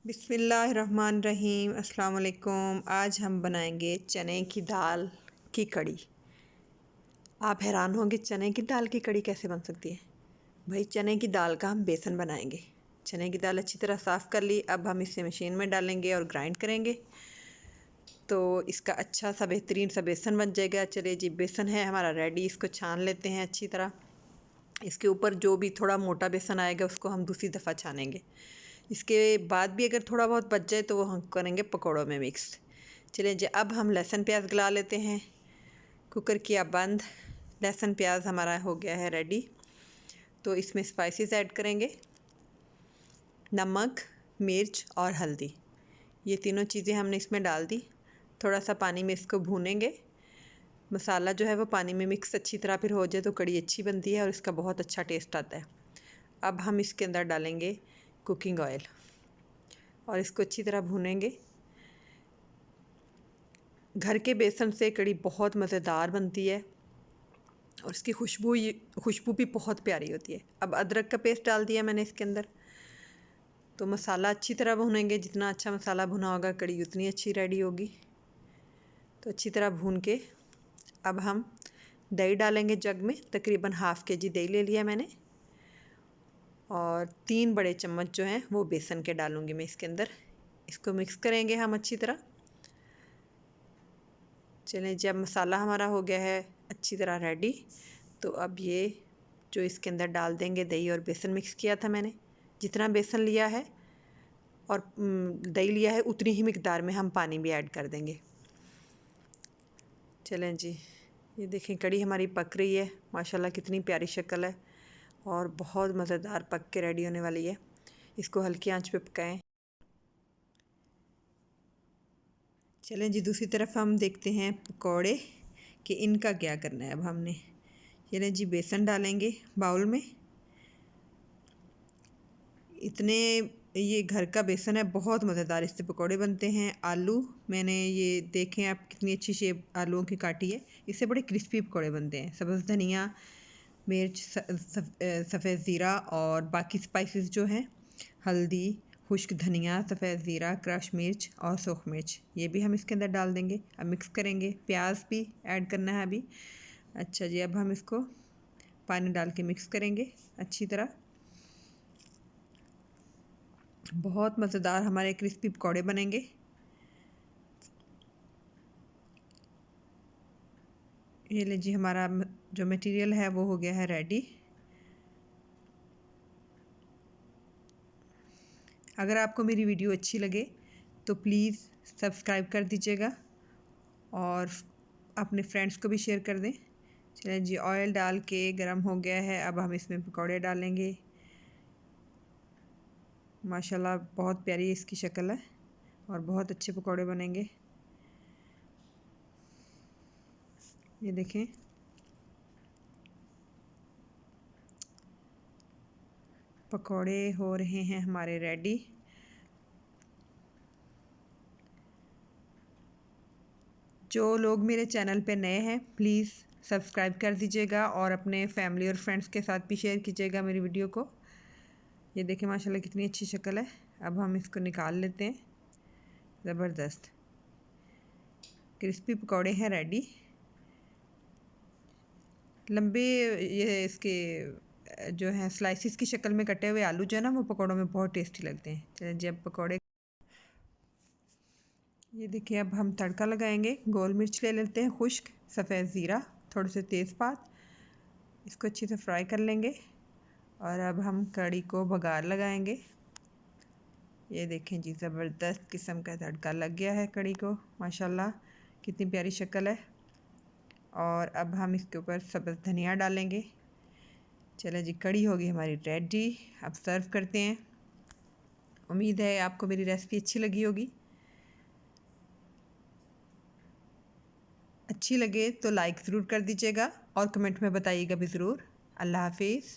बिस्मिल्लाहिर्रहमानिर्रहीम। अस्सलाम वालेकुम। आज हम बनाएंगे चने की दाल की कड़ी। आप हैरान होंगे चने की दाल की कड़ी कैसे बन सकती है। भाई चने की दाल का हम बेसन बनाएंगे। चने की दाल अच्छी तरह साफ़ कर ली। अब हम इसे मशीन में डालेंगे और ग्राइंड करेंगे तो इसका अच्छा सा बेहतरीन सा बेसन बन जाएगा। चलिए जी, बेसन है हमारा रेडी। इसको छान लेते हैं अच्छी तरह। इसके ऊपर जो भी थोड़ा मोटा बेसन आएगा उसको हम दूसरी दफ़ा छानेंगे। इसके बाद भी अगर थोड़ा बहुत बच जाए तो वो हम करेंगे पकौड़ों में मिक्स। चलिए जी, अब हम लहसुन प्याज गला लेते हैं। कुकर किया बंद। लहसुन प्याज हमारा हो गया है रेडी। तो इसमें स्पाइसेस ऐड करेंगे। नमक, मिर्च और हल्दी, ये तीनों चीज़ें हमने इसमें डाल दी। थोड़ा सा पानी में इसको भूनेंगे। मसाला जो है वो पानी में मिक्स अच्छी तरह फिर हो जाए तो कड़ी अच्छी बनती है और इसका बहुत अच्छा टेस्ट आता है। अब हम इसके अंदर डालेंगे कुकिंग ऑयल और इसको अच्छी तरह भूनेंगे। घर के बेसन से कड़ी बहुत मज़ेदार बनती है और इसकी खुशबू भी बहुत प्यारी होती है। अब अदरक का पेस्ट डाल दिया मैंने इसके अंदर। तो मसाला अच्छी तरह भूनेंगे। जितना अच्छा मसाला भुना होगा कड़ी उतनी अच्छी रेडी होगी। तो अच्छी तरह भून के अब हम दही डालेंगे जग में। तकरीबन ½ kg दही ले लिया मैंने और 3 बड़े चम्मच जो हैं वो बेसन के डालूँगी मैं इसके अंदर। इसको मिक्स करेंगे हम अच्छी तरह। चलें, जब मसाला हमारा हो गया है अच्छी तरह रेडी तो अब ये जो इसके अंदर डाल देंगे दही और बेसन मिक्स किया था मैंने। जितना बेसन लिया है और दही लिया है उतनी ही मिकदार में हम पानी भी ऐड कर देंगे। चलें जी, ये देखें कड़ी हमारी पक रही है। माशाल्लाह कितनी प्यारी शक्ल है और बहुत मज़ेदार पक के रेडी होने वाली है। इसको हल्की आंच पे पकाएं। चलें जी, दूसरी तरफ हम देखते हैं पकौड़े कि इनका क्या करना है। अब हमने चलें जी, बेसन डालेंगे बाउल में। इतने ये घर का बेसन है, बहुत मज़ेदार इससे पकौड़े बनते हैं। आलू मैंने ये देखें आप कितनी अच्छी शेप आलूओं की काटी है। इससे बड़े क्रिस्पी पकौड़े बनते हैं। सब्ज़ धनिया, मिर्च, सफ़ेद ज़ीरा और बाकी स्पाइसेस जो हैं, हल्दी, खुश्क धनिया, सफ़ेद ज़ीरा, क्रश मिर्च और सूख मिर्च, ये भी हम इसके अंदर डाल देंगे। अब मिक्स करेंगे। प्याज भी ऐड करना है अभी। अच्छा जी, अब हम इसको पानी डाल के मिक्स करेंगे अच्छी तरह। बहुत मज़ेदार हमारे क्रिस्पी पकौड़े बनेंगे। ये लीजिए, हमारा जो मटेरियल है वो हो गया है रेडी। अगर आपको मेरी वीडियो अच्छी लगे तो प्लीज़ सब्सक्राइब कर दीजिएगा और अपने फ्रेंड्स को भी शेयर कर दें। चलिए जी, ऑयल डाल के गरम हो गया है। अब हम इसमें पकौड़े डालेंगे। माशाल्लाह बहुत प्यारी इसकी शक्ल है और बहुत अच्छे पकौड़े बनेंगे। ये देखें, पकौड़े हो रहे हैं हमारे रेडी। जो लोग मेरे चैनल पे नए हैं प्लीज़ सब्सक्राइब कर दीजिएगा और अपने फैमिली और फ्रेंड्स के साथ भी शेयर कीजिएगा मेरी वीडियो को। ये देखें माशाल्लाह कितनी अच्छी शक्ल है। अब हम इसको निकाल लेते हैं। ज़बरदस्त क्रिस्पी पकौड़े हैं रेडी। लंबे ये इसके जो हैं स्लाइसिस की शक्ल में कटे हुए आलू जो है ना वो पकौड़ों में बहुत टेस्टी लगते हैं। चलिए जब पकौड़े, ये देखिए अब हम तड़का लगाएंगे। गोल मिर्च ले लेते हैं, खुश्क, सफ़ेद ज़ीरा, थोड़े से तेज़पात, इसको अच्छी से फ्राई कर लेंगे और अब हम कड़ी को बघार लगाएंगे। ये देखें जी, ज़बरदस्त किस्म का तड़का लग गया है कड़ी को। माशाल्लाह कितनी प्यारी शक्ल है। और अब हम इसके ऊपर सब्ज़ धनिया डालेंगे। चलो जी, कड़ी होगी हमारी रेडी। अब सर्व करते हैं। उम्मीद है आपको मेरी रेसिपी अच्छी लगी होगी। अच्छी लगे तो लाइक ज़रूर कर दीजिएगा और कमेंट में बताइएगा भी ज़रूर। अल्लाह हाफिज़।